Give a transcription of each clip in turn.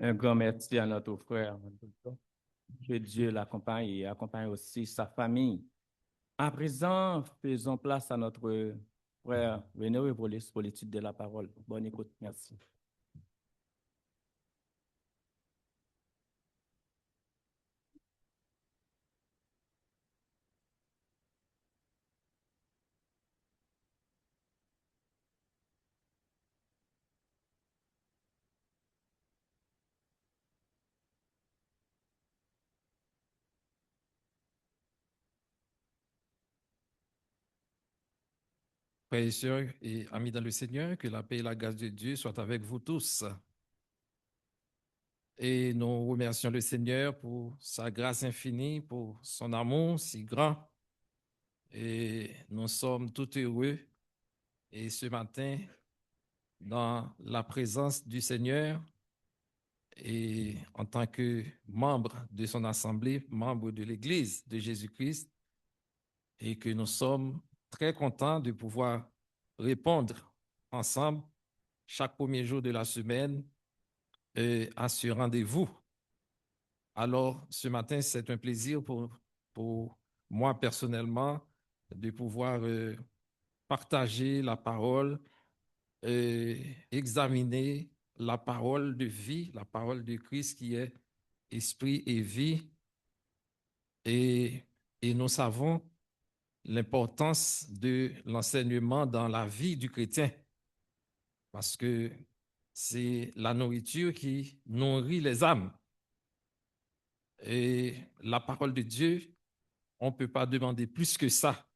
Un grand merci à notre frère. Que Dieu l'accompagne et accompagne aussi sa famille. À présent, faisons place à notre frère René Revolis pour l'étude de la parole. Bonne écoute, merci. Frères et sœurs et amis dans le Seigneur, que la paix et la grâce de Dieu soient avec vous tous. Et nous remercions le Seigneur pour sa grâce infinie, pour son amour si grand. Et nous sommes tout heureux. Et ce matin, dans la présence du Seigneur et en tant que membre de son assemblée, membre de l'Église de Jésus-Christ, et que nous sommes très contents de pouvoir répondre ensemble chaque premier jour de la semaine à ce rendez-vous. Alors, ce matin, c'est un plaisir pour moi personnellement de pouvoir partager la parole, examiner la parole de vie, la parole de Christ qui est esprit et vie. Et, et nous savons l'importance de l'enseignement dans la vie du chrétien, parce que c'est la nourriture qui nourrit les âmes. Et la parole de Dieu, on ne peut pas demander plus que ça.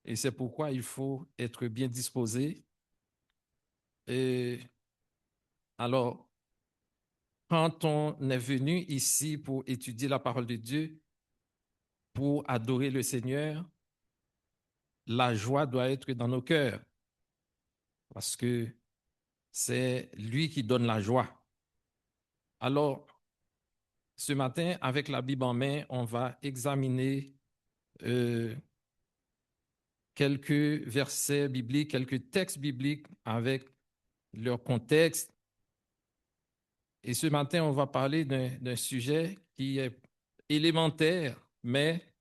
Et c'est pourquoi il faut être bien disposé. Et alors, quand on est venu ici pour étudier la parole de Dieu, pour adorer le Seigneur, la joie doit être dans nos cœurs, parce que c'est lui qui donne la joie. Alors, ce matin, avec la Bible en main, on va examiner euh, quelques versets bibliques, quelques textes bibliques avec leur contexte. Et ce matin, on va parler d'un sujet qui est élémentaire, mais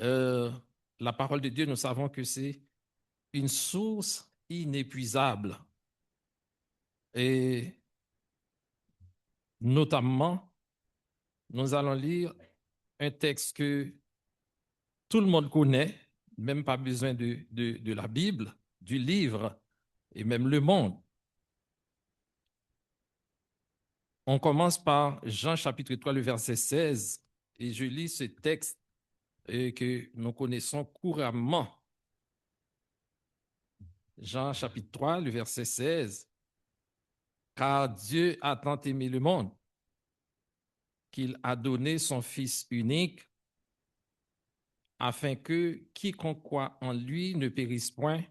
euh, la parole de Dieu, nous savons que c'est une source inépuisable. Et notamment, nous allons lire un texte que tout le monde connaît, même pas besoin de la Bible, du livre, et même le monde. On commence par Jean chapitre 3, le verset 16, et je lis ce texte que nous connaissons couramment. Jean chapitre 3, le verset 16. Car Dieu a tant aimé le monde qu'il a donné son Fils unique afin que quiconque croit en lui ne périsse point,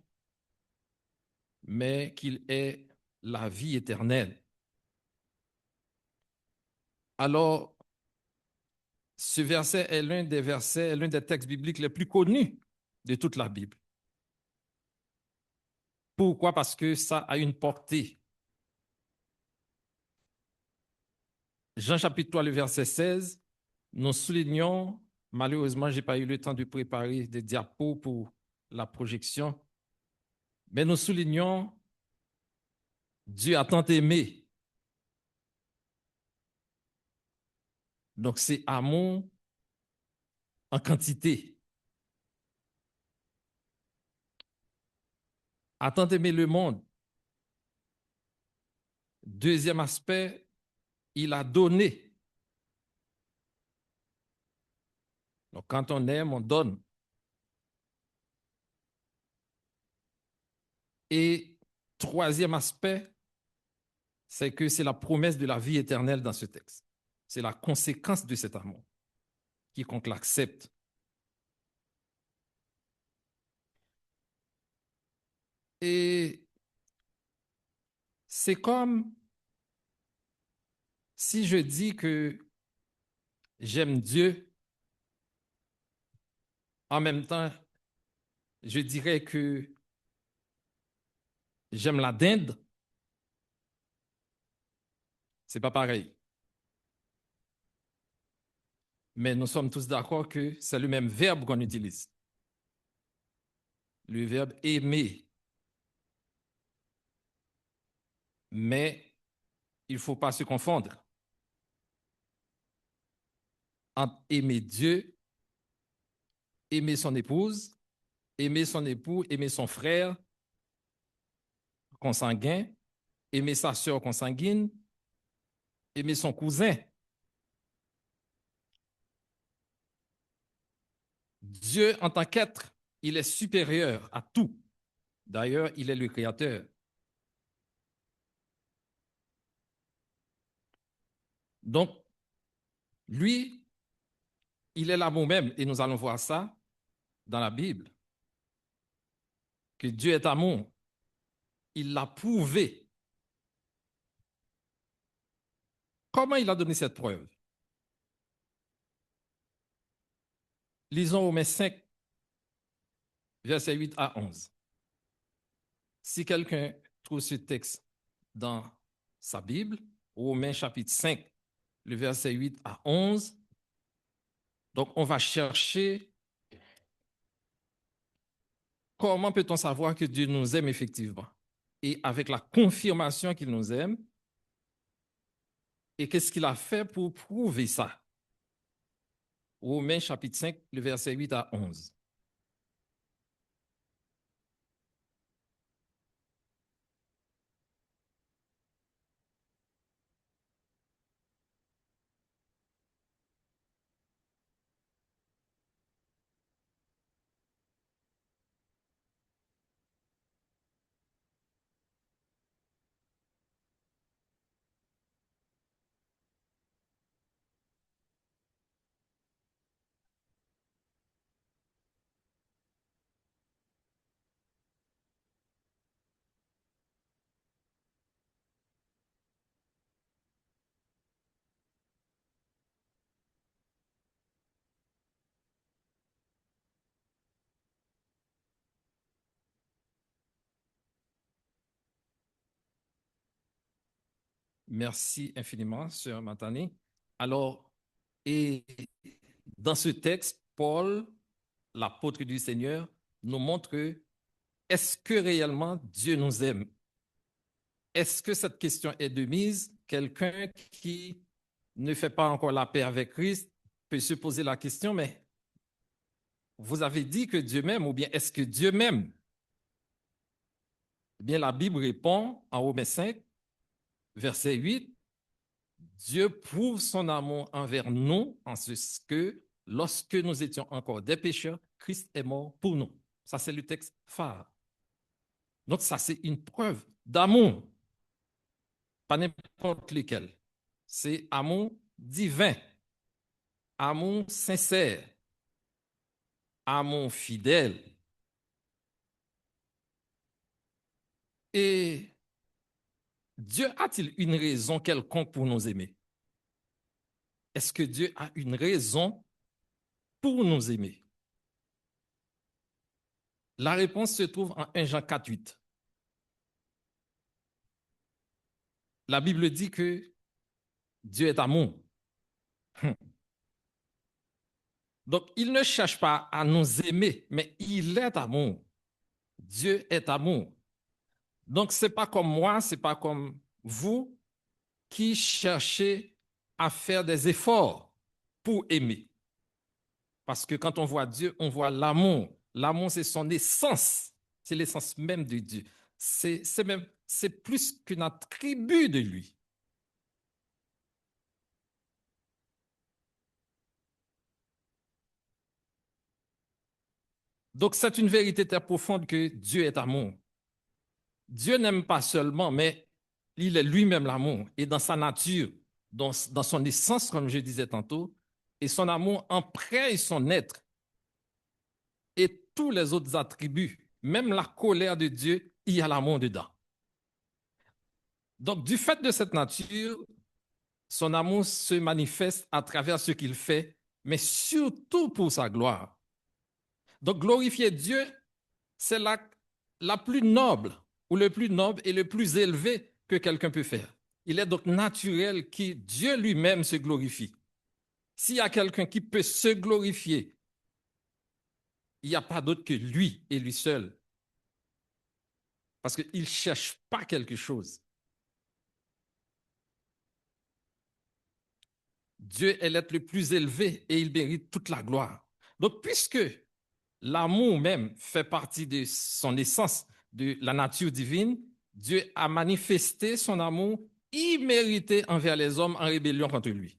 mais qu'il ait la vie éternelle. Alors, ce verset est l'un des versets, l'un des textes bibliques les plus connus de toute la Bible. Pourquoi? Parce que ça a une portée. Jean chapitre 3, le verset 16, nous soulignons, malheureusement, je n'ai pas eu le temps de préparer des diapos pour la projection, mais nous soulignons Dieu a tant aimé. Donc c'est amour en quantité. A tant aimé le monde. Deuxième aspect, il a donné. Donc quand on aime, on donne. Et troisième aspect, c'est que c'est la promesse de la vie éternelle dans ce texte. C'est la conséquence de cet amour. Quiconque l'accepte. Et c'est comme si je dis que j'aime Dieu, en même temps, je dirais que j'aime la dinde. C'est pas pareil. Mais nous sommes tous d'accord que c'est le même verbe qu'on utilise. Le verbe aimer. Mais il ne faut pas se confondre entre aimer Dieu, aimer son épouse, aimer son époux, aimer son frère consanguin, aimer sa sœur consanguine, aimer son cousin. Dieu, en tant qu'être, il est supérieur à tout. D'ailleurs, il est le créateur. Donc, lui, il est l'amour même, et nous allons voir ça dans la Bible, que Dieu est amour. Il l'a prouvé. Comment il a donné cette preuve? Lisons Romains 5, versets 8 à 11. Si quelqu'un trouve ce texte dans sa Bible, Romains chapitre 5, le verset 8 à 11, donc on va chercher comment peut-on savoir que Dieu nous aime effectivement et avec la confirmation qu'il nous aime, et qu'est-ce qu'il a fait pour prouver ça? Romains chapitre 5, le verset 8 à 11. Merci infiniment, sœur Matani. Alors, et dans ce texte, Paul, l'apôtre du Seigneur, nous montre que est-ce que réellement Dieu nous aime? Est-ce que cette question est de mise? Quelqu'un qui ne fait pas encore la paix avec Christ peut se poser la question, mais vous avez dit que Dieu m'aime, ou bien est-ce que Dieu m'aime? Eh bien, la Bible répond en Romains 5, verset 8, Dieu prouve son amour envers nous en ce que lorsque nous étions encore des pécheurs, Christ est mort pour nous. Ça, c'est le texte phare. Donc, ça, c'est une preuve d'amour, pas n'importe lequel. C'est amour divin, amour sincère, amour fidèle. Et Dieu a-t-il une raison quelconque pour nous aimer? Est-ce que Dieu a une raison pour nous aimer? La réponse se trouve en 1 Jean 4, 8. La Bible dit que Dieu est amour. Donc, il ne cherche pas à nous aimer, mais il est amour. Dieu est amour. Donc, ce n'est pas comme moi, ce n'est pas comme vous qui cherchez à faire des efforts pour aimer. Parce que quand on voit Dieu, on voit l'amour. L'amour, c'est son essence. C'est l'essence même de Dieu. C'est plus qu'une attribut de lui. Donc, c'est une vérité très profonde que Dieu est amour. Dieu n'aime pas seulement, mais il est lui-même l'amour. Et dans sa nature, dans son essence, comme je disais tantôt, et son amour emprunte son être et tous les autres attributs, même la colère de Dieu, il y a l'amour dedans. Donc, du fait de cette nature, son amour se manifeste à travers ce qu'il fait, mais surtout pour sa gloire. Donc, glorifier Dieu, c'est la plus noble, ou le plus noble et le plus élevé que quelqu'un peut faire. Il est donc naturel que Dieu lui-même se glorifie. S'il y a quelqu'un qui peut se glorifier, il n'y a pas d'autre que lui et lui seul. Parce qu'il ne cherche pas quelque chose. Dieu est l'être le plus élevé et il mérite toute la gloire. Donc, puisque l'amour même fait partie de son essence, de la nature divine, Dieu a manifesté son amour immérité envers les hommes en rébellion contre lui.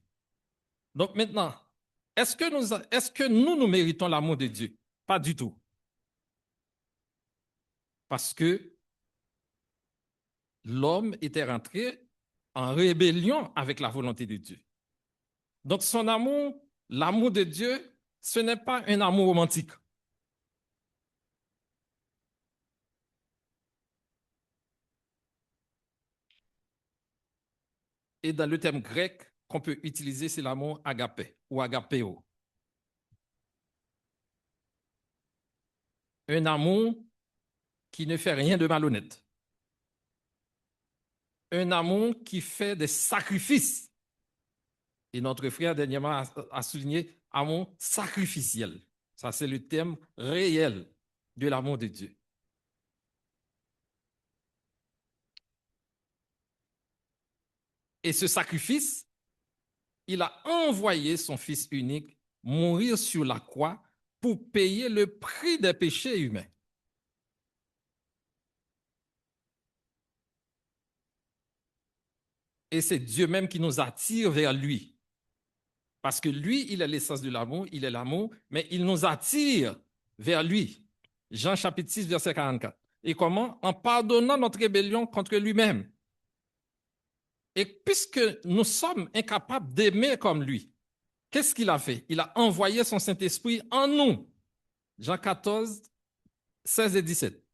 Donc maintenant, est-ce que nous méritons l'amour de Dieu? Pas du tout. Parce que l'homme était rentré en rébellion avec la volonté de Dieu. Donc son amour, l'amour de Dieu, ce n'est pas un amour romantique. Et dans le terme grec qu'on peut utiliser, c'est l'amour agapé ou agapéo. Un amour qui ne fait rien de malhonnête. Un amour qui fait des sacrifices. Et notre frère dernièrement a souligné amour sacrificiel. Ça, c'est le terme réel de l'amour de Dieu. Et ce sacrifice, il a envoyé son Fils unique mourir sur la croix pour payer le prix des péchés humains. Et c'est Dieu même qui nous attire vers lui. Parce que lui, il est l'essence de l'amour, il est l'amour, mais il nous attire vers lui. Jean chapitre 6, verset 44. Et comment? En pardonnant notre rébellion contre lui-même. Et puisque nous sommes incapables d'aimer comme lui, qu'est-ce qu'il a fait? Il a envoyé son Saint-Esprit en nous. Jean 14, 16 et 17.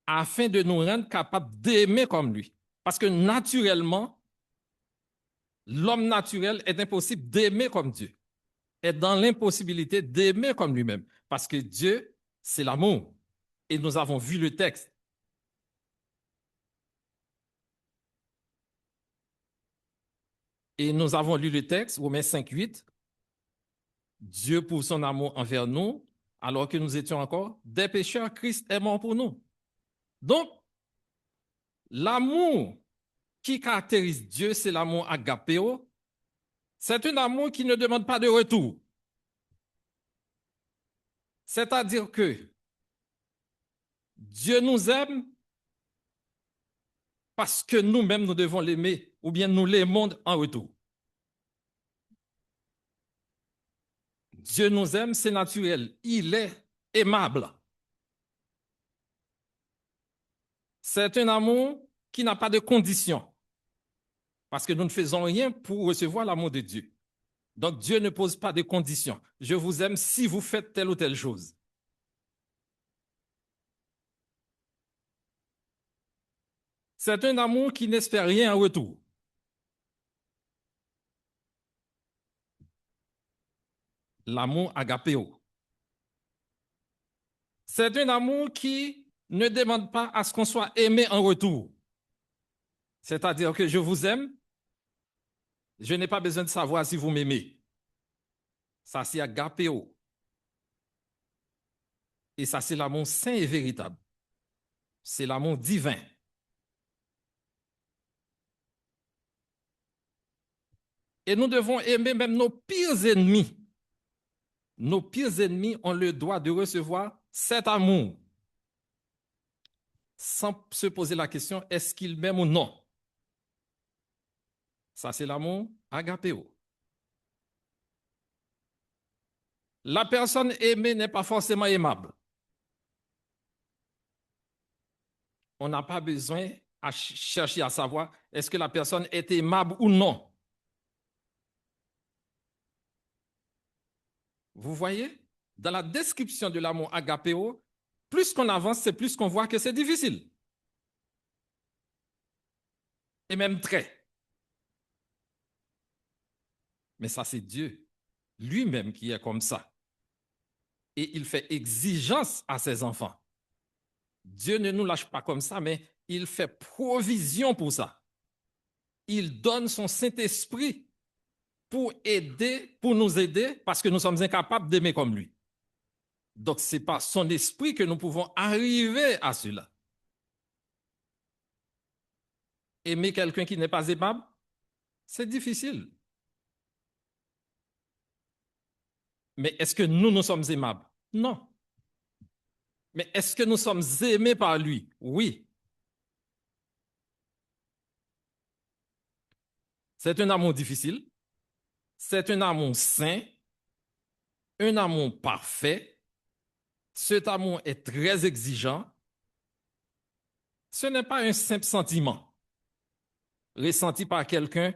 Afin de nous rendre capables d'aimer comme lui. Parce que naturellement, l'homme naturel est impossible d'aimer comme Dieu. Est dans l'impossibilité d'aimer comme lui-même. Parce que Dieu, c'est l'amour. Et nous avons vu le texte. Et nous avons lu le texte, Romains 5, 8. Dieu pour son amour envers nous, alors que nous étions encore des pécheurs, Christ est mort pour nous. Donc, l'amour qui caractérise Dieu, c'est l'amour agapéo. C'est un amour qui ne demande pas de retour. C'est-à-dire que Dieu nous aime parce que nous-mêmes, nous devons l'aimer, ou bien nous l'aimons en retour. Dieu nous aime, c'est naturel. Il est aimable. C'est un amour qui n'a pas de condition. Parce que nous ne faisons rien pour recevoir l'amour de Dieu. Donc Dieu ne pose pas de conditions. Je vous aime si vous faites telle ou telle chose. C'est un amour qui n'espère rien en retour. L'amour agapéo. C'est un amour qui ne demande pas à ce qu'on soit aimé en retour. C'est-à-dire que je vous aime, je n'ai pas besoin de savoir si vous m'aimez. Ça, c'est agapéo. Et ça, c'est l'amour saint et véritable. C'est l'amour divin. Et nous devons aimer même nos pires ennemis. Nos pires ennemis ont le droit de recevoir cet amour sans se poser la question, est-ce qu'ils m'aiment ou non? Ça, c'est l'amour agapéo. La personne aimée n'est pas forcément aimable. On n'a pas besoin à chercher à savoir est-ce que la personne est aimable ou non. Vous voyez? Dans la description de l'amour agapéo, plus qu'on avance, c'est plus qu'on voit que c'est difficile. Et même très. Mais ça, c'est Dieu lui-même qui est comme ça. Et il fait exigence à ses enfants. Dieu ne nous lâche pas comme ça, mais il fait provision pour ça. il donne son Saint-Esprit pour nous aider, parce que nous sommes incapables d'aimer comme lui. Donc, c'est par son esprit que nous pouvons arriver à cela. Aimer quelqu'un qui n'est pas aimable, c'est difficile. Mais est-ce que nous sommes aimables? Non. Mais est-ce que nous sommes aimés par lui? Oui. C'est un amour difficile, c'est un amour saint, un amour parfait. Cet amour est très exigeant. Ce n'est pas un simple sentiment ressenti par quelqu'un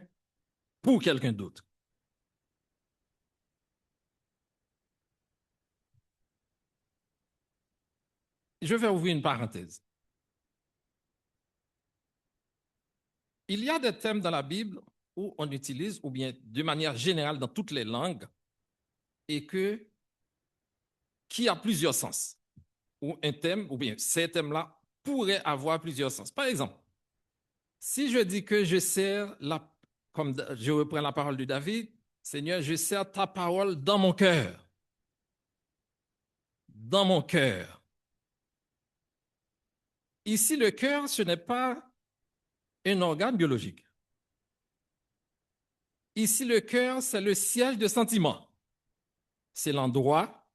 pour quelqu'un d'autre. Je vais ouvrir une parenthèse. Il y a des thèmes dans la Bible où on utilise, ou bien de manière générale dans toutes les langues, et qui a plusieurs sens. Ou un thème, ou bien ces thèmes-là pourraient avoir plusieurs sens. Par exemple, si je dis que je sers, comme je reprends la parole de David, Seigneur, je sers ta parole dans mon cœur. Dans mon cœur. Ici, le cœur, ce n'est pas un organe biologique. Ici, le cœur, c'est le siège de sentiment. C'est l'endroit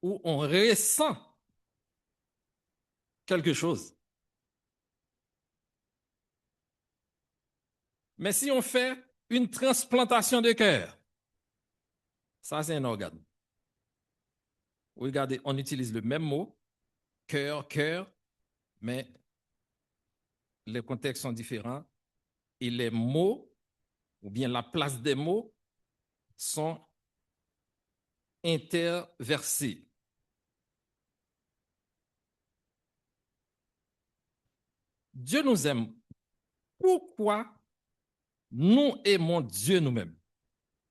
où on ressent quelque chose. Mais si on fait une transplantation de cœur, ça, c'est un organe. Regardez, on utilise le même mot, cœur, cœur, mais les contextes sont différents et les mots, ou bien la place des mots, sont interversés. Dieu nous aime. Pourquoi nous aimons Dieu nous-mêmes?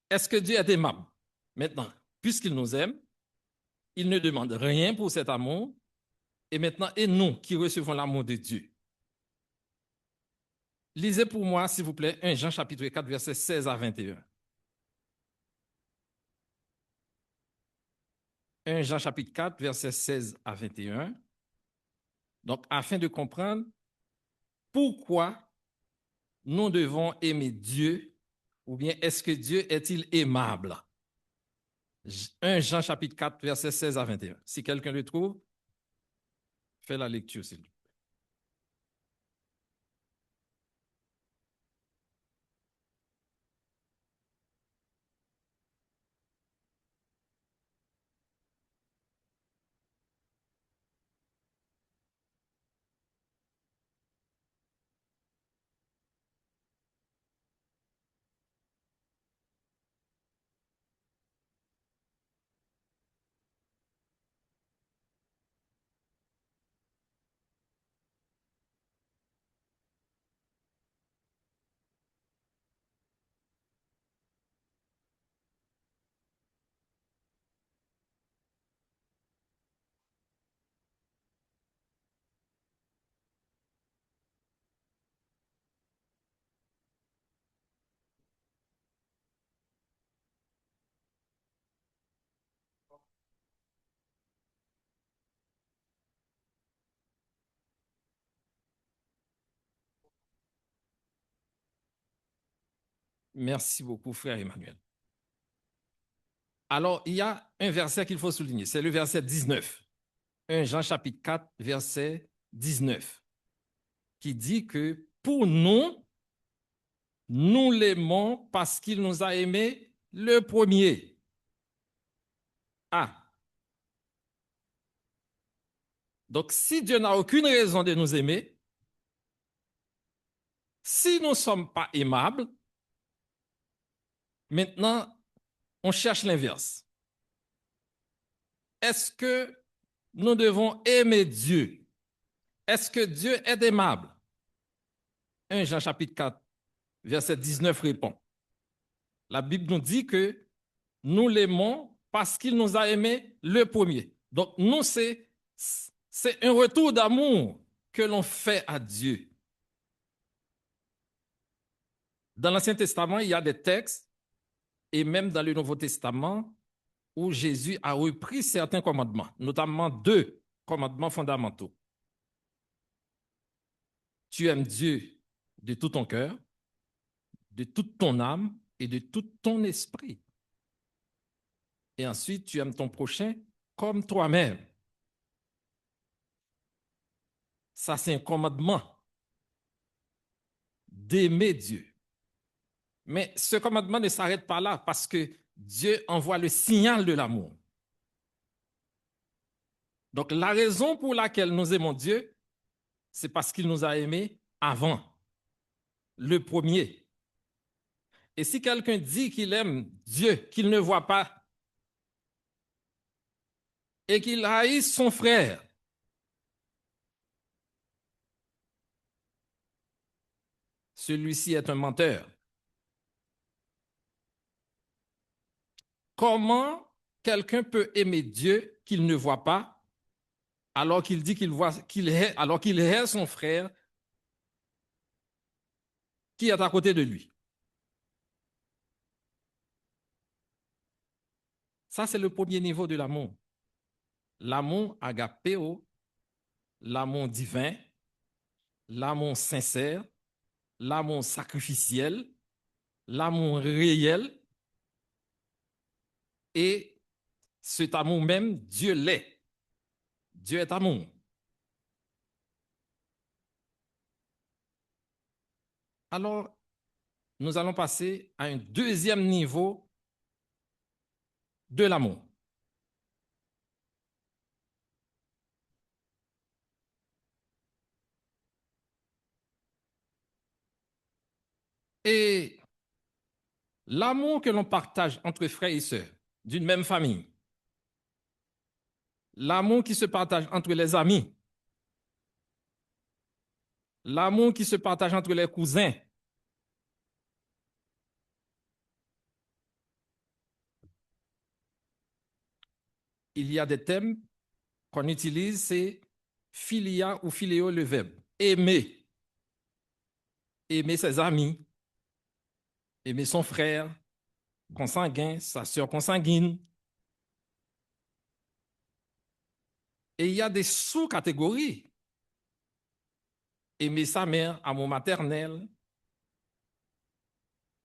Est-ce que Dieu est aimable? Maintenant, puisqu'il nous aime, il ne demande rien pour cet amour. Et maintenant, et nous qui recevons l'amour de Dieu. Lisez pour moi, s'il vous plaît, 1 Jean chapitre 4, versets 16 à 21. 1 Jean chapitre 4, versets 16 à 21. Donc, afin de comprendre pourquoi nous devons aimer Dieu, ou bien est-ce que Dieu est-il aimable? 1 Jean chapitre 4, versets 16 à 21. Si quelqu'un le trouve, fais la lecture, s'il vous plaît. Merci beaucoup, frère Emmanuel. Alors, il y a un verset qu'il faut souligner, c'est le verset 19. 1 Jean chapitre 4, verset 19, qui dit que pour nous, nous l'aimons parce qu'il nous a aimés le premier. Ah. Donc, si Dieu n'a aucune raison de nous aimer, si nous ne sommes pas aimables, maintenant, on cherche l'inverse. Est-ce que nous devons aimer Dieu? Est-ce que Dieu est aimable? 1 Jean chapitre 4, verset 19 répond. La Bible nous dit que nous l'aimons parce qu'il nous a aimés le premier. Donc, nous, c'est un retour d'amour que l'on fait à Dieu. Dans l'Ancien Testament, il y a des textes, et même dans le Nouveau Testament, où Jésus a repris certains commandements, notamment 2 commandements fondamentaux. Tu aimes Dieu de tout ton cœur, de toute ton âme et de tout ton esprit. Et ensuite, tu aimes ton prochain comme toi-même. Ça, c'est un commandement d'aimer Dieu. Mais ce commandement ne s'arrête pas là parce que Dieu envoie le signal de l'amour. Donc, la raison pour laquelle nous aimons Dieu, c'est parce qu'il nous a aimés avant, le premier. Et si quelqu'un dit qu'il aime Dieu, qu'il ne voit pas, et qu'il haït son frère, celui-ci est un menteur. Comment quelqu'un peut aimer Dieu qu'il ne voit pas, alors qu'il dit qu'il voit, alors qu'il hait son frère qui est à côté de lui? Ça, c'est le premier niveau de l'amour. L'amour agapéo, l'amour divin, l'amour sincère, l'amour sacrificiel, l'amour réel. Et cet amour même, Dieu l'est. Dieu est amour. Alors, nous allons passer à un deuxième niveau de l'amour. Et l'amour que l'on partage entre frères et sœurs d'une même famille, l'amour qui se partage entre les amis, l'amour qui se partage entre les cousins, il y a des thèmes qu'on utilise, c'est philia ou philéo, le verbe. Aimer. Aimer ses amis, aimer son frère consanguin, sa sœur consanguine. Et il y a des sous-catégories. Aimer sa mère, amour maternel,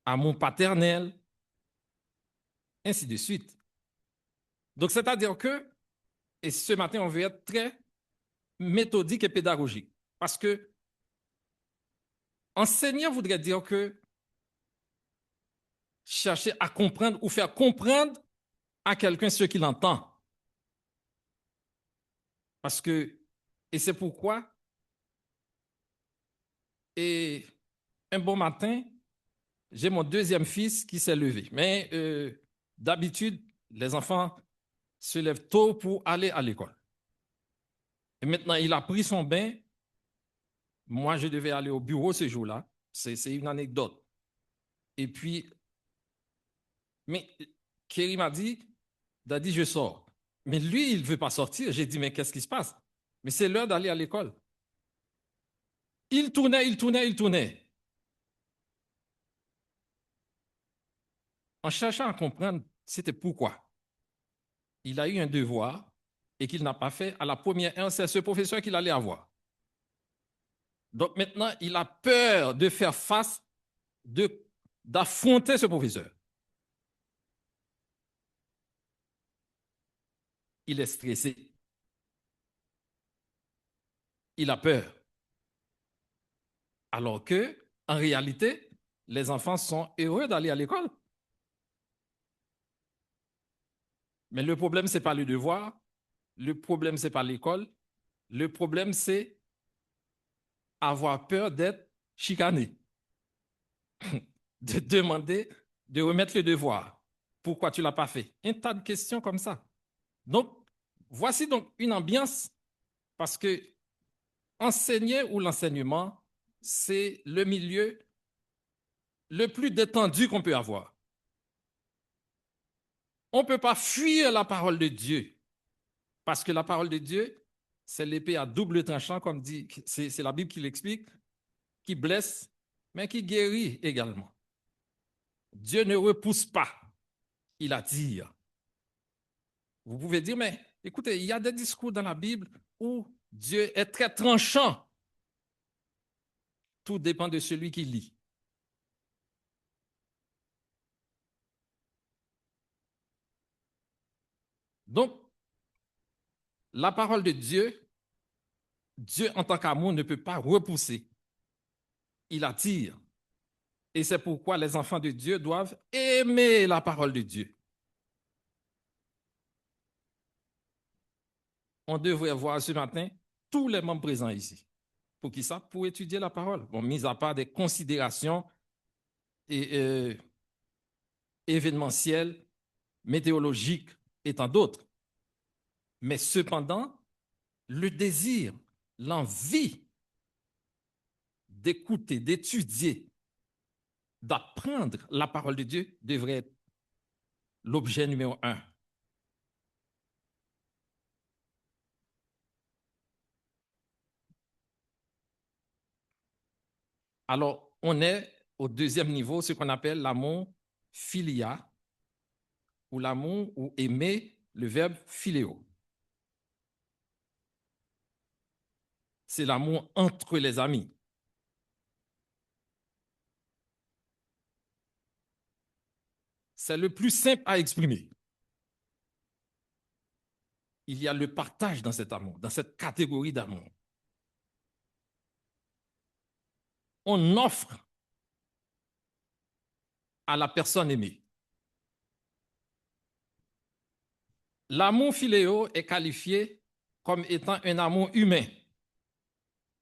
amour paternel, ainsi de suite. Donc, c'est-à-dire que, et ce matin, on veut être très méthodique et pédagogique. Parce que enseigner voudrait dire que chercher à comprendre ou faire comprendre à quelqu'un ce qu'il entend. Parce que, et c'est pourquoi, et un bon matin, j'ai mon deuxième fils qui s'est levé. Mais d'habitude, les enfants se lèvent tôt pour aller à l'école. Et maintenant, il a pris son bain. Moi, je devais aller au bureau ce jour-là. C'est une anecdote. Et puis, mais Kerry m'a dit, Daddy, je sors. Mais lui, il ne veut pas sortir. J'ai dit, mais qu'est-ce qui se passe? Mais c'est l'heure d'aller à l'école. Il tournait, il tournait, il tournait. En cherchant à comprendre, c'était pourquoi. Il a eu un devoir et qu'il n'a pas fait à la première heure, c'est ce professeur qu'il allait avoir. Donc maintenant, il a peur de faire face, d'affronter ce professeur. Il est stressé. Il a peur. Alors que, en réalité, les enfants sont heureux d'aller à l'école. Mais le problème, ce n'est pas le devoir. Le problème, ce n'est pas l'école. Le problème, c'est avoir peur d'être chicané. De demander de remettre le devoir. Pourquoi tu ne l'as pas fait? Un tas de questions comme ça. Donc, voici donc une ambiance, parce que enseigner ou l'enseignement, c'est le milieu le plus détendu qu'on peut avoir. On ne peut pas fuir la parole de Dieu, parce que la parole de Dieu, c'est l'épée à double tranchant, comme dit, c'est la Bible qui l'explique, qui blesse, mais qui guérit également. Dieu ne repousse pas, il attire. Vous pouvez dire, mais écoutez, il y a des discours dans la Bible où Dieu est très tranchant. Tout dépend de celui qui lit. Donc, la parole de Dieu, Dieu en tant qu'amour ne peut pas repousser. Il attire. Et c'est pourquoi les enfants de Dieu doivent aimer la parole de Dieu. On devrait voir ce matin tous les membres présents ici. Pour qui ça? Pour étudier la parole. Bon, mis à part des considérations et, événementielles, météorologiques et tant d'autres. Mais cependant, le désir, l'envie d'écouter, d'étudier, d'apprendre la parole de Dieu devrait être l'objet numéro un. Alors, on est au deuxième niveau, ce qu'on appelle l'amour philia, ou l'amour ou aimer, le verbe philéo. C'est l'amour entre les amis. C'est le plus simple à exprimer. Il y a le partage dans cet amour, dans cette catégorie d'amour. On offre à la personne aimée. L'amour philéo est qualifié comme étant un amour humain,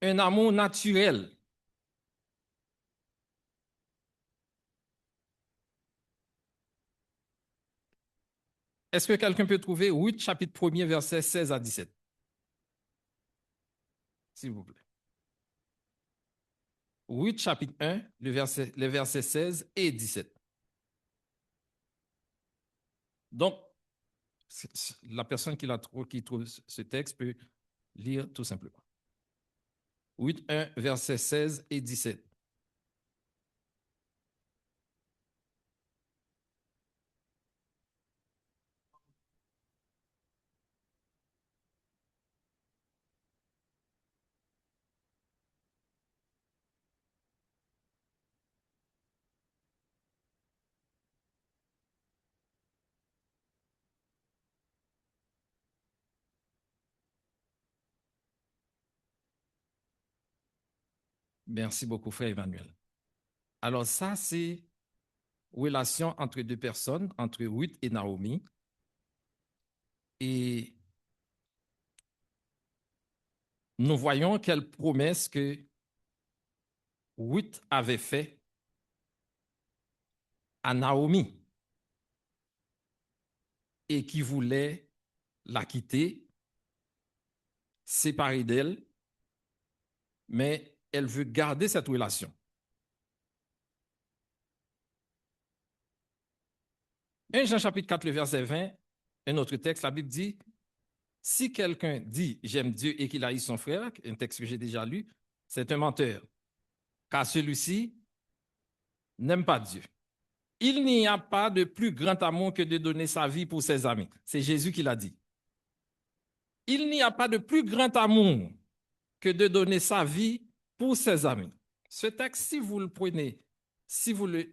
un amour naturel. Est-ce que quelqu'un peut trouver Ruth chapitre 1er, versets 16 à 17? S'il vous plaît. Ruth chapitre 1, les versets 16 et 17. Donc, la personne qui trouve ce texte peut lire tout simplement. 8, 1, versets 16 et 17. Merci beaucoup, frère Emmanuel. Alors ça, c'est relation entre deux personnes, entre Ruth et Naomi. Et nous voyons quelle promesse que Ruth avait fait à Naomi et qui voulait la quitter, séparer d'elle, mais elle veut garder cette relation. 1 Jean chapitre 4, le verset 20, un autre texte, la Bible dit, si quelqu'un dit j'aime Dieu et qu'il haït son frère, un texte que j'ai déjà lu, c'est un menteur, car celui-ci n'aime pas Dieu. Il n'y a pas de plus grand amour que de donner sa vie pour ses amis. C'est Jésus qui l'a dit. Il n'y a pas de plus grand amour que de donner sa vie pour ses amis. Ce texte, si vous le prenez, si vous le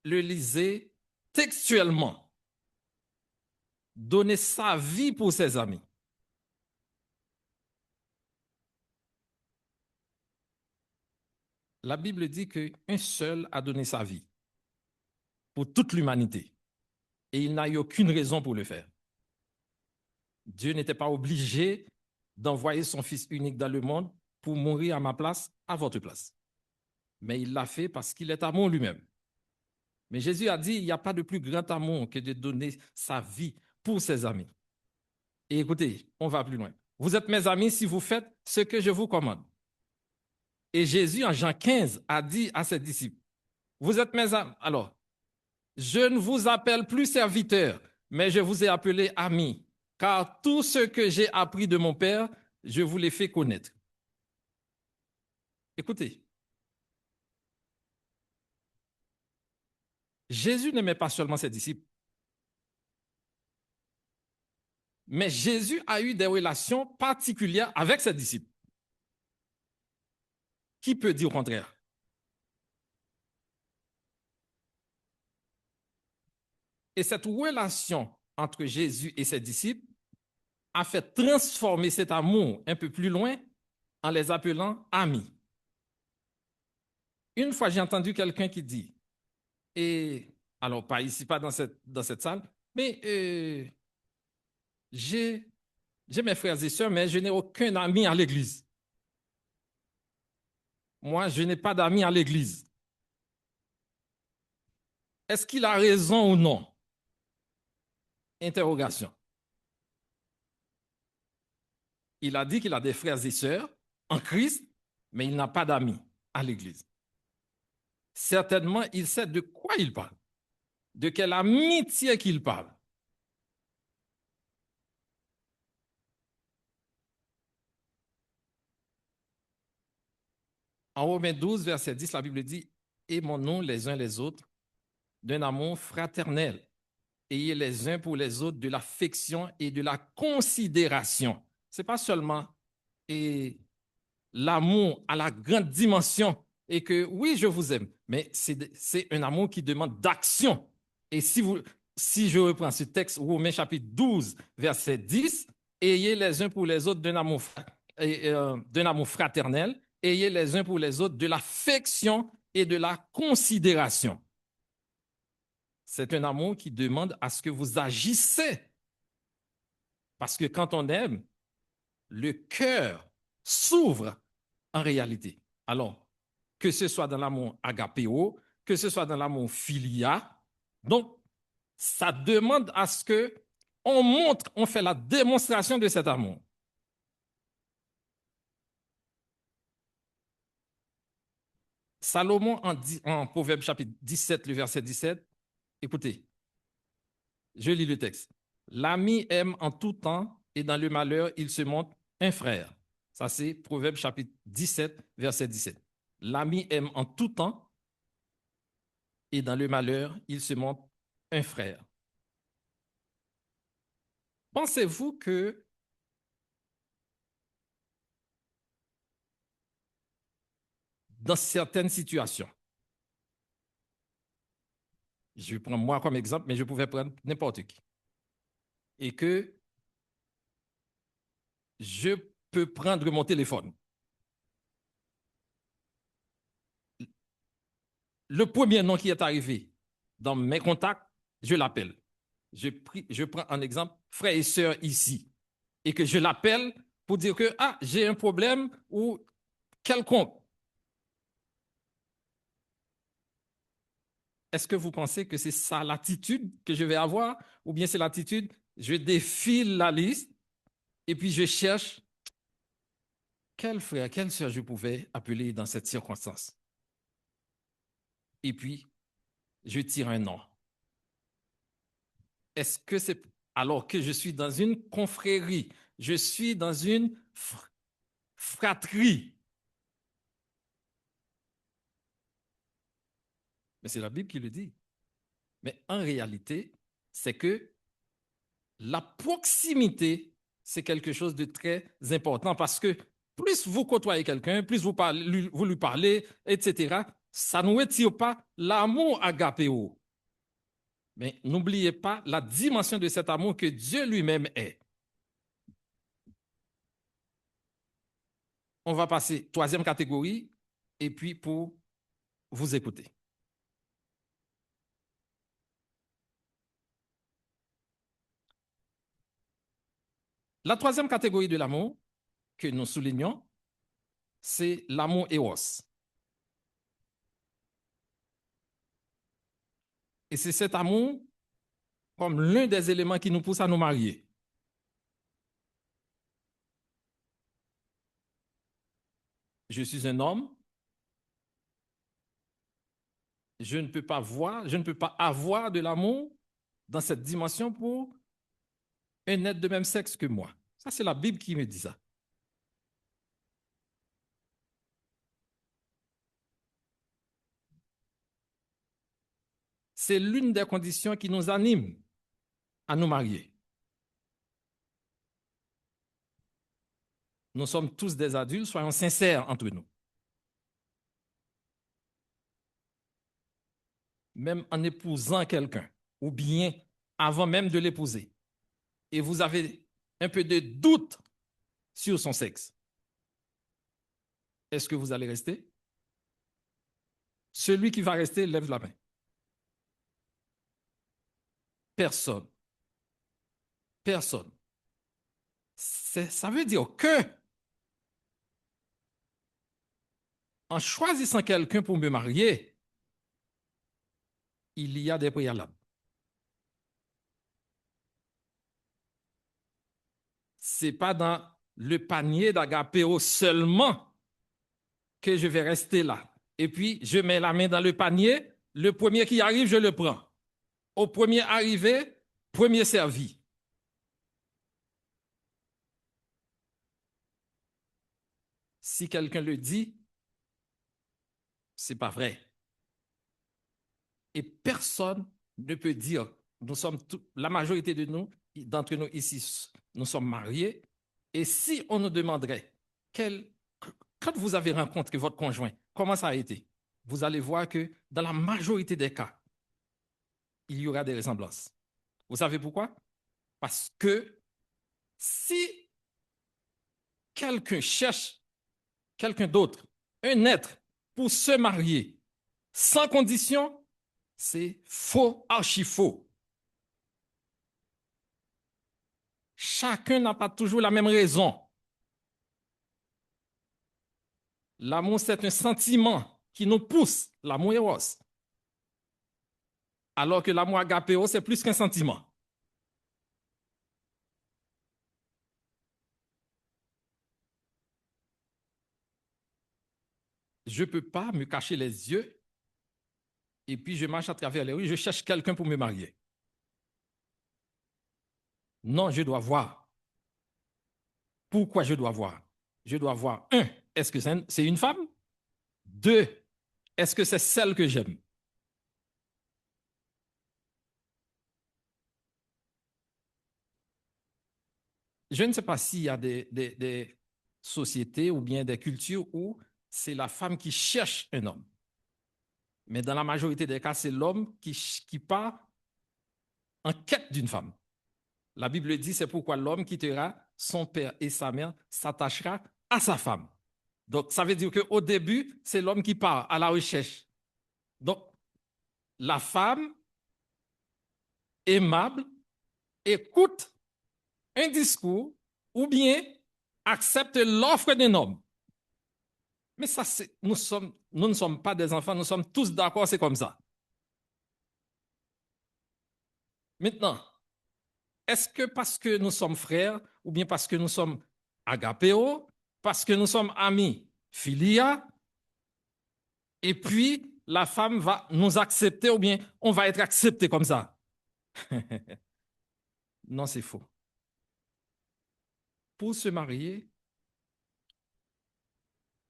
lisez textuellement, donner sa vie pour ses amis. La Bible dit qu'un seul a donné sa vie pour toute l'humanité et il n'a eu aucune raison pour le faire. Dieu n'était pas obligé d'envoyer son Fils unique dans le monde pour mourir à ma place, à votre place. Mais il l'a fait parce qu'il est amour lui-même. Mais Jésus a dit, il n'y a pas de plus grand amour que de donner sa vie pour ses amis. Et écoutez, on va plus loin. Vous êtes mes amis si vous faites ce que je vous commande. Et Jésus, en Jean 15, a dit à ses disciples, vous êtes mes amis. Alors, je ne vous appelle plus serviteur, mais je vous ai appelé ami, car tout ce que j'ai appris de mon Père, je vous l'ai fait connaître. Écoutez, Jésus n'aimait pas seulement ses disciples, mais Jésus a eu des relations particulières avec ses disciples. Qui peut dire au contraire? Et cette relation entre Jésus et ses disciples a fait transformer cet amour un peu plus loin en les appelant amis. Une fois, j'ai entendu quelqu'un qui dit, et alors pas ici, pas dans cette salle, mais j'ai mes frères et sœurs, mais je n'ai aucun ami à l'église. Moi, je n'ai pas d'amis à l'église. Est-ce qu'il a raison ou non? Interrogation. Il a dit qu'il a des frères et sœurs en Christ, mais il n'a pas d'amis à l'église. Certainement, il sait de quoi il parle, de quelle amitié qu'il parle. En Romains 12, verset 10, la Bible dit, aimons-nous les uns les autres d'un amour fraternel. Ayez les uns pour les autres de l'affection et de la considération. Ce n'est pas seulement l'amour à la grande dimension et que oui, je vous aime, mais c'est un amour qui demande d'action. Et si je reprends ce texte, Romains chapitre 12, verset 10, ayez les uns pour les autres d'un amour fraternel, ayez les uns pour les autres de l'affection et de la considération. C'est un amour qui demande à ce que vous agissez. Parce que quand on aime, le cœur s'ouvre en réalité. Alors, que ce soit dans l'amour agapéo, que ce soit dans l'amour philia, donc ça demande à ce que on montre, on fait la démonstration de cet amour. Salomon en Proverbe chapitre 17, le verset 17, écoutez, je lis le texte. L'ami aime en tout temps et dans le malheur, il se montre un frère. Ça, c'est Proverbe chapitre 17, verset 17. L'ami aime en tout temps et dans le malheur, il se montre un frère. Pensez-vous que dans certaines situations, je prends moi comme exemple, mais je pouvais prendre n'importe qui, et que je peux prendre mon téléphone. Le premier nom qui est arrivé dans mes contacts, je l'appelle. Je prends un exemple, frère et sœur ici, et que je l'appelle pour dire que j'ai un problème ou quelconque. Est-ce que vous pensez que c'est ça l'attitude que je vais avoir, ou bien c'est l'attitude, je défile la liste et puis je cherche quel frère, quelle sœur je pouvais appeler dans cette circonstance. Et puis, je tire un nom. Est-ce que c'est alors que je suis dans une confrérie, je suis dans une fratrie? Mais c'est la Bible qui le dit. Mais en réalité, c'est que la proximité, c'est quelque chose de très important parce que plus vous côtoyez quelqu'un, plus vous lui parlez, etc., ça ne retire pas l'amour agapéo. Mais n'oubliez pas la dimension de cet amour que Dieu lui-même est. On va passer troisième catégorie et puis pour vous écouter. La troisième catégorie de l'amour que nous soulignons, c'est l'amour éros. Et c'est cet amour comme l'un des éléments qui nous pousse à nous marier. Je suis un homme, je ne peux pas avoir de l'amour dans cette dimension pour un être de même sexe que moi. Ça, c'est la Bible qui me dit ça. c'est l'une des conditions qui nous anime à nous marier. Nous sommes tous des adultes, soyons sincères entre nous. Même en épousant quelqu'un, ou bien avant même de l'épouser, et vous avez un peu de doute sur son sexe, est-ce que vous allez rester? Celui qui va rester, lève la main. Personne. Personne. Ça veut dire que, en choisissant quelqu'un pour me marier, il y a des préalables. Ce n'est pas dans le panier d'agapéo seulement que je vais rester là. Et puis, je mets la main dans le panier, le premier qui arrive, je le prends. Au premier arrivé, premier servi. Si quelqu'un le dit, ce n'est pas vrai. Et personne ne peut dire, nous sommes la majorité de nous, d'entre nous ici, nous sommes mariés. Et si on nous demanderait, quand vous avez rencontré votre conjoint, comment ça a été? Vous allez voir que dans la majorité des cas, il y aura des ressemblances. Vous savez pourquoi? Parce que si quelqu'un cherche quelqu'un d'autre, un être, pour se marier sans condition, c'est faux, archi faux. Chacun n'a pas toujours la même raison. L'amour, c'est un sentiment qui nous pousse, l'amour éros. Alors que l'amour agapéo, c'est plus qu'un sentiment. Je ne peux pas me cacher les yeux et puis je marche à travers les rues, je cherche quelqu'un pour me marier. Non, je dois voir. Pourquoi je dois voir? Je dois voir, un, est-ce que c'est une femme? Deux, est-ce que c'est celle que j'aime? Je ne sais pas s'il y a des sociétés ou bien des cultures où c'est la femme qui cherche un homme. Mais dans la majorité des cas, c'est l'homme qui part en quête d'une femme. La Bible dit, c'est pourquoi l'homme quittera son père et sa mère, s'attachera à sa femme. Donc, ça veut dire qu'au début, c'est l'homme qui part à la recherche. Donc, la femme aimable écoute un discours ou bien accepte l'offre d'un homme. Mais ça, nous ne sommes pas des enfants, nous sommes tous d'accord, c'est comme ça. Maintenant, est-ce que parce que nous sommes frères, ou bien parce que nous sommes agapéo, parce que nous sommes amis, philia, et puis la femme va nous accepter, ou bien on va être accepté comme ça? Non, c'est faux. Pour se marier,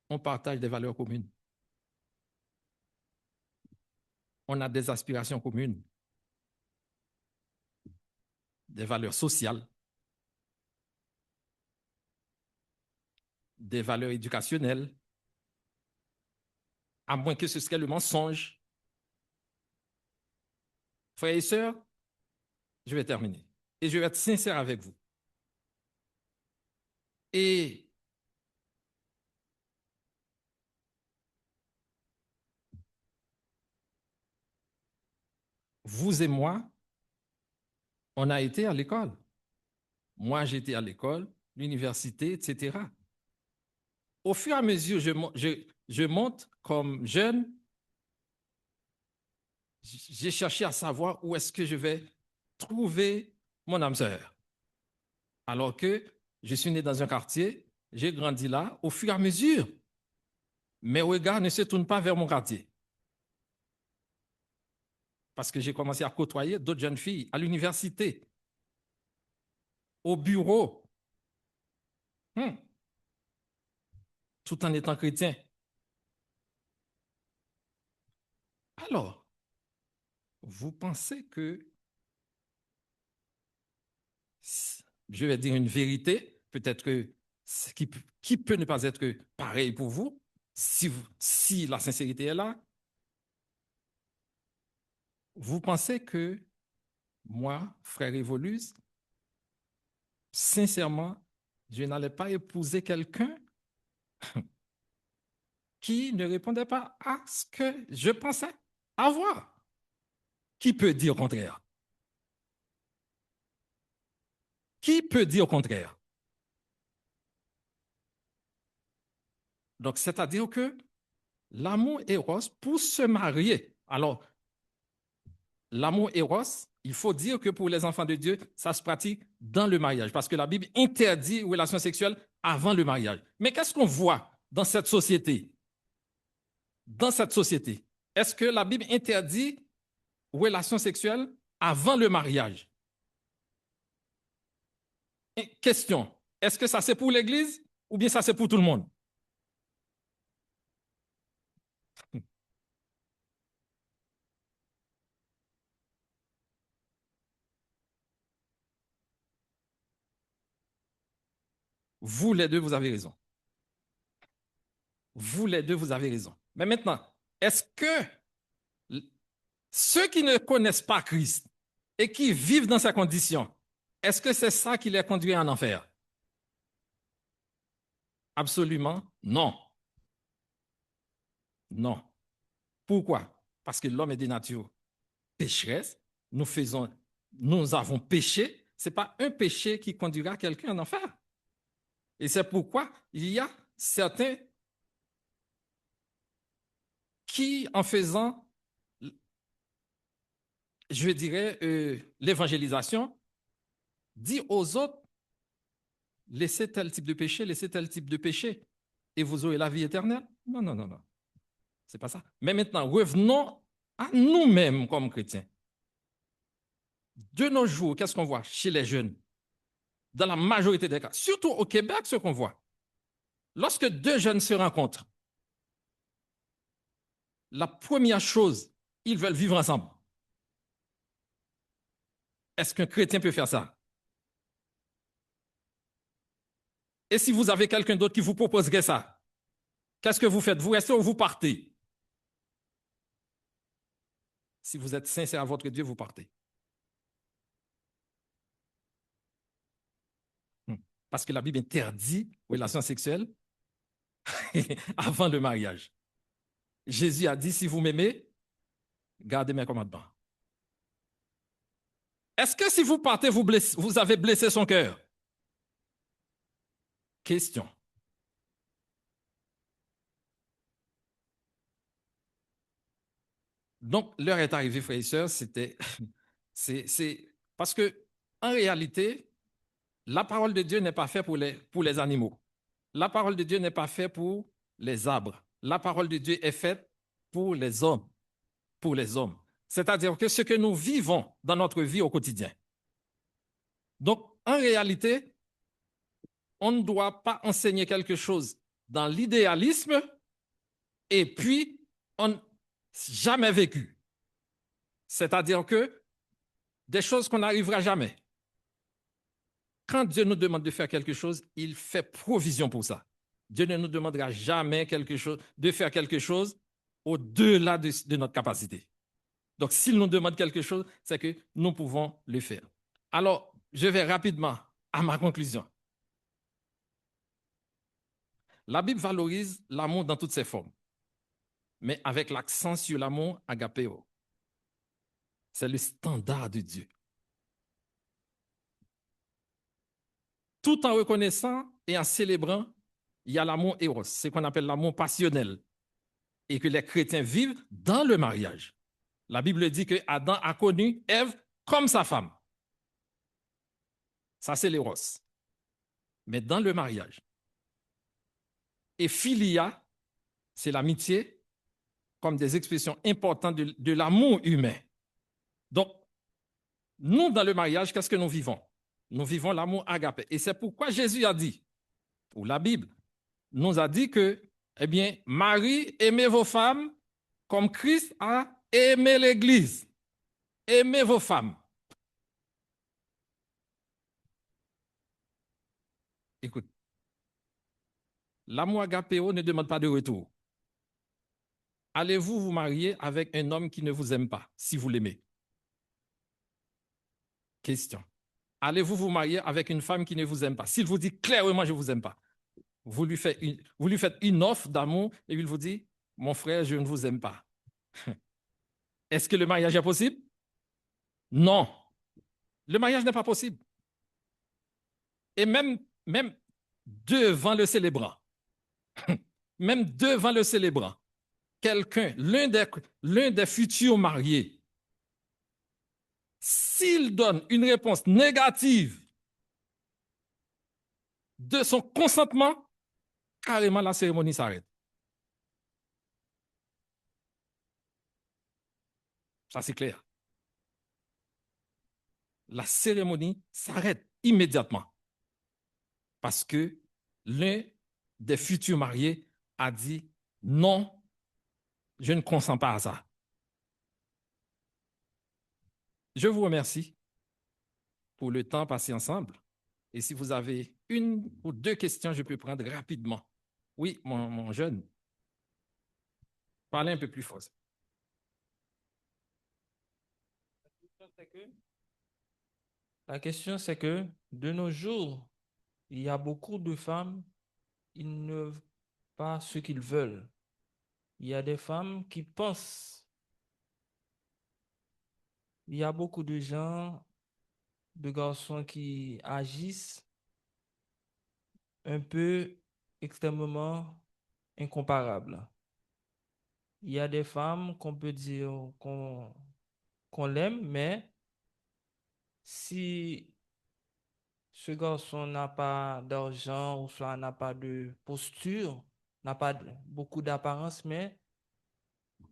on partage des valeurs communes. On a des aspirations communes, des valeurs sociales, des valeurs éducationnelles, à moins que ce soit le mensonge. Frères et sœurs, je vais terminer. Et je vais être sincère avec vous. Et vous et moi, on a été à l'école. Moi, j'étais à l'école, l'université, etc. Au fur et à mesure, je monte comme jeune, j'ai cherché à savoir où est-ce que je vais trouver mon âme sœur. Alors que je suis né dans un quartier, j'ai grandi là, au fur et à mesure, mes regards ne se tournent pas vers mon quartier. Parce que j'ai commencé à côtoyer d'autres jeunes filles à l'université, au bureau, tout en étant chrétien. Alors, vous pensez que, je vais dire une vérité, peut-être que qui peut ne pas être pareil pour vous, si la sincérité est là, vous pensez que moi, frère Evolus, sincèrement, je n'allais pas épouser quelqu'un qui ne répondait pas à ce que je pensais avoir. Qui peut dire au contraire? Qui peut dire au contraire? Donc, c'est-à-dire que l'amour éros pour se marier. Alors, l'amour éros, il faut dire que pour les enfants de Dieu, ça se pratique dans le mariage, parce que la Bible interdit les relations sexuelles avant le mariage. Mais qu'est-ce qu'on voit dans cette société? Dans cette société, est-ce que la Bible interdit les relations sexuelles avant le mariage? Et question, est-ce que ça c'est pour l'Église ou bien ça c'est pour tout le monde? Vous les deux, vous avez raison. Vous les deux, vous avez raison. Mais maintenant, est-ce que ceux qui ne connaissent pas Christ et qui vivent dans ces conditions, est-ce que c'est ça qui les conduit en enfer? Absolument non. Non. Pourquoi? Parce que l'homme est de nature pécheresse. Nous avons péché. Ce n'est pas un péché qui conduira quelqu'un en enfer. Et c'est pourquoi il y a certains qui, en faisant, je dirais, l'évangélisation, dit aux autres, laissez tel type de péché, laissez tel type de péché, et vous aurez la vie éternelle. Non, non, non, non. C'est pas ça. Mais maintenant, revenons à nous-mêmes comme chrétiens. De nos jours, qu'est-ce qu'on voit chez les jeunes? Dans la majorité des cas, surtout au Québec, ce qu'on voit. Lorsque deux jeunes se rencontrent, la première chose, ils veulent vivre ensemble. Est-ce qu'un chrétien peut faire ça? Et si vous avez quelqu'un d'autre qui vous proposerait ça, qu'est-ce que vous faites? Vous restez ou vous partez? Si vous êtes sincère à votre Dieu, vous partez. Parce que la Bible interdit les relations sexuelles avant le mariage. Jésus a dit, si vous m'aimez, gardez mes commandements. Est-ce que si vous partez, vous avez blessé son cœur? Question. Donc, l'heure est arrivée, frères et sœurs, c'est parce que, en réalité, la parole de Dieu n'est pas faite pour les animaux. La parole de Dieu n'est pas faite pour les arbres. La parole de Dieu est faite pour les hommes. Pour les hommes. C'est-à-dire que ce que nous vivons dans notre vie au quotidien. Donc, en réalité, on ne doit pas enseigner quelque chose dans l'idéalisme et puis on n'a jamais vécu. C'est-à-dire que des choses qu'on n'arrivera jamais. Quand Dieu nous demande de faire quelque chose, il fait provision pour ça. Dieu ne nous demandera jamais de faire quelque chose au-delà de notre capacité. Donc, s'il nous demande quelque chose, c'est que nous pouvons le faire. Alors, je vais rapidement à ma conclusion. La Bible valorise l'amour dans toutes ses formes, mais avec l'accent sur l'amour agapéo. C'est le standard de Dieu. Tout en reconnaissant et en célébrant, il y a l'amour éros, ce qu'on appelle l'amour passionnel, et que les chrétiens vivent dans le mariage. La Bible dit que Adam a connu Ève comme sa femme. Ça, c'est l'éros. Mais dans le mariage. Et philia, c'est l'amitié, comme des expressions importantes de l'amour humain. Donc, nous, dans le mariage, qu'est-ce que nous vivons? Nous vivons l'amour agapé. Et c'est pourquoi Jésus a dit, ou la Bible nous a dit que, eh bien, Marie, aimez vos femmes comme Christ a aimé l'Église. Aimez vos femmes. Écoute, l'amour agapéo ne demande pas de retour. Allez-vous vous marier avec un homme qui ne vous aime pas, si vous l'aimez? Question. Allez-vous vous marier avec une femme qui ne vous aime pas? S'il vous dit clairement, je ne vous aime pas, vous lui faites une offre d'amour et il vous dit, mon frère, je ne vous aime pas. Est-ce que le mariage est possible? Non. Le mariage n'est pas possible. Et même devant le célébrant, même devant le célébrant, quelqu'un, l'un des futurs mariés, s'il donne une réponse négative de son consentement, carrément la cérémonie s'arrête. Ça, c'est clair. La cérémonie s'arrête immédiatement parce que l'un des futurs mariés a dit non, je ne consens pas à ça. Je vous remercie pour le temps passé ensemble. Et si vous avez une ou deux questions, je peux prendre rapidement. Oui, mon jeune, parlez un peu plus fort. La question, c'est que de nos jours, il y a beaucoup de femmes, ils ne veulent pas ce qu'ils veulent. Il y a des femmes qui pensent. Il y a beaucoup de gens, de garçons qui agissent un peu extrêmement incomparables. Il y a des femmes qu'on peut dire qu'on l'aime, mais si ce garçon n'a pas d'argent ou soit n'a pas de posture, n'a pas beaucoup d'apparence, mais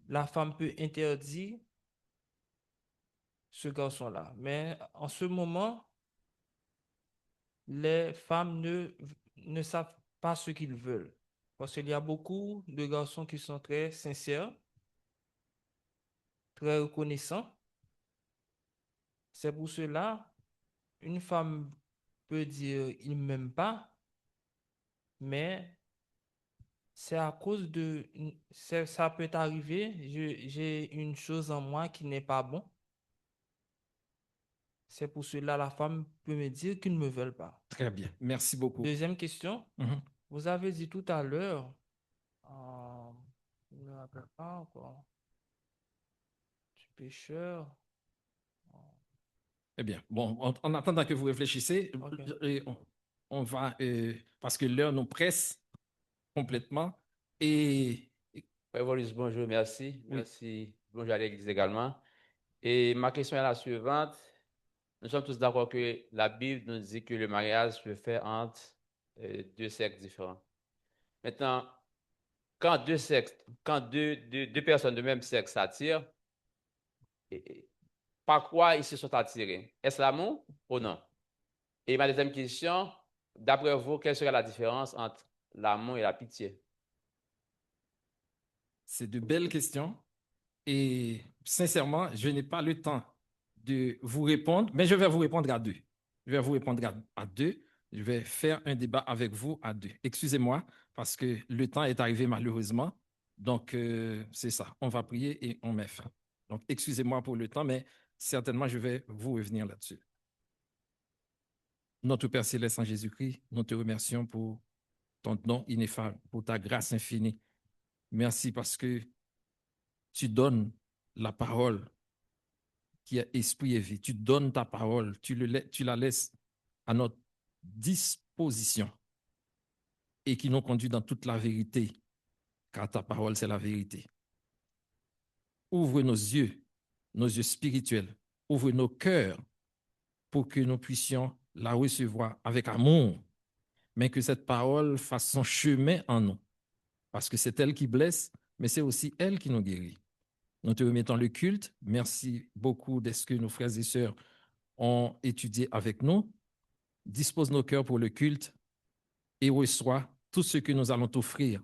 la femme peut interdire ce garçon-là. Mais en ce moment, les femmes ne savent pas ce qu'ils veulent. Parce qu'il y a beaucoup de garçons qui sont très sincères, très reconnaissants. C'est pour cela, une femme peut dire il ne m'aime pas, mais c'est à cause ça peut arriver, j'ai une chose en moi qui n'est pas bon. C'est pour cela la femme peut me dire qu'ils ne me veulent pas. Très bien. Merci beaucoup. Deuxième question. Vous avez dit tout à l'heure, je ne me rappelle pas encore, du pécheur. Eh bien, bon, en attendant que vous réfléchissez, Ok. on va, parce que l'heure nous presse complètement. Et Ouais, Wallace, bonjour, merci. Oui. Merci. Bonjour à l'église également. Et ma question est la suivante. Nous sommes tous d'accord que la Bible nous dit que le mariage se fait entre deux sexes différents. Maintenant, quand deux personnes de même sexe s'attirent, par quoi ils se sont attirés? Est-ce l'amour ou non? Et ma deuxième question, d'après vous, quelle serait la différence entre l'amour et la pitié? c'est de belles questions. Et sincèrement, je n'ai pas le temps de vous répondre, mais je vais vous répondre à deux. Je vais vous répondre à deux. Je vais faire un débat avec vous à deux. Excusez-moi, parce que le temps est arrivé malheureusement. Donc, c'est ça. On va prier et on met fin. Donc, excusez-moi pour le temps, mais certainement, je vais vous revenir là-dessus. Notre Père céleste en Jésus-Christ, nous te remercions pour ton nom ineffable, pour ta grâce infinie. Merci parce que tu donnes la parole qui est esprit et vie. Tu donnes ta parole, tu la laisses à notre disposition et qui nous conduit dans toute la vérité, car ta parole, c'est la vérité. Ouvre nos yeux spirituels, ouvre nos cœurs pour que nous puissions la recevoir avec amour, mais que cette parole fasse son chemin en nous, parce que c'est elle qui blesse, mais c'est aussi elle qui nous guérit. Nous te remettons le culte. Merci beaucoup de ce que nos frères et sœurs ont étudié avec nous. Dispose nos cœurs pour le culte et reçois tout ce que nous allons t'offrir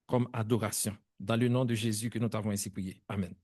comme adoration. Dans le nom de Jésus que nous t'avons ainsi prié. Amen.